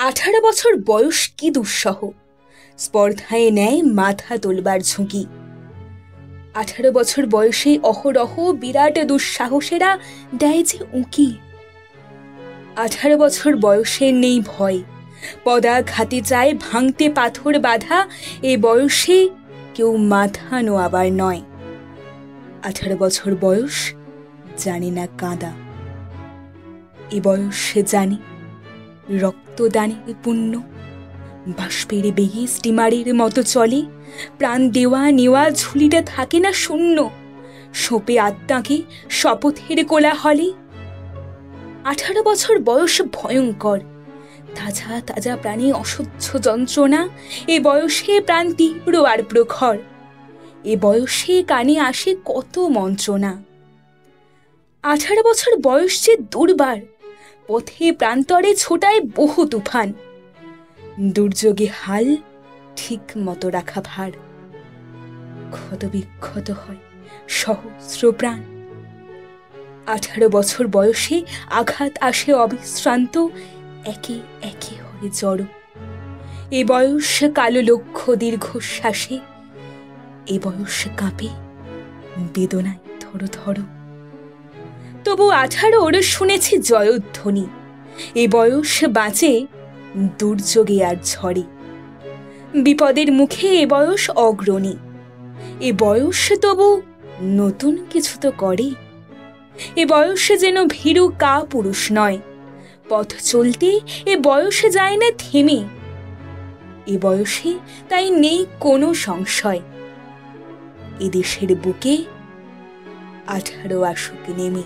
18 বছর বয়স কি দুঃসহ, স্পর্ধায় নেয় মাথা তোলবার ঝুঁকি। 18 বছর বয়সে অহরহ বিরাট দুঃসাহসেরা দেয় যে উঁকি। 18 বছর বয়সের নেই ভয়, পদাঘাতে চায় ভাঙতে পাথর বাঁধা। এ বয়সে কেউ মাথা নোয়াবার নয়। 18 বছর বয়স জানে না কাঁদা। এ বয়সে জানে রক্তদানের পুণ্য। বাষ্পের বেগে স্টিমারের মতো চলে, প্রাণ দেওয়া নেওয়া ঝুলিটা থাকে না শূন্য। সোপে আত্মাকে শপথের কোলাহলে। 18 বছর বয়স ভয়ঙ্কর, তাজা তাজা প্রাণে অসহ্য যন্ত্রণা। এ বয়সে প্রাণ তীব্র আর প্রখর। এ বয়সে কানে আসে কত মন্ত্রণা। 18 বছর বয়স যে দুর্বার, পথে প্রান্তরে ছোটায় বহু তুফান। দুর্যোগে হাল ঠিক মতো রাখা ভার। ক্ষত বিক্ষত হয় সহস্র প্রাণ। 18 বছর বয়সে আঘাত আসে অবিশ্রান্ত, একে একে হয় জড়। এ বয়স কালো লক্ষ্য দীর্ঘশ্বাসে। এ বয়স কাঁপে বেদনায় ধরো ধরো। তবু 18 শুনেছি জয়ধ্বনি। এ বয়স বাঁচে দুর্যোগে আর ঝড়ে। বিপদের মুখে এ বয়স অগ্রণী। এ বয়স তবু নতুন কিছু তো করে। এ বয়সে যেন ভীরু কা পুরুষ নয়, পথ চলতে এ বয়সে যায় না থেমে। এ বয়সে তাই নেই কোনো সংশয়, এ দেশের বুকে 18 আসুক নেমে।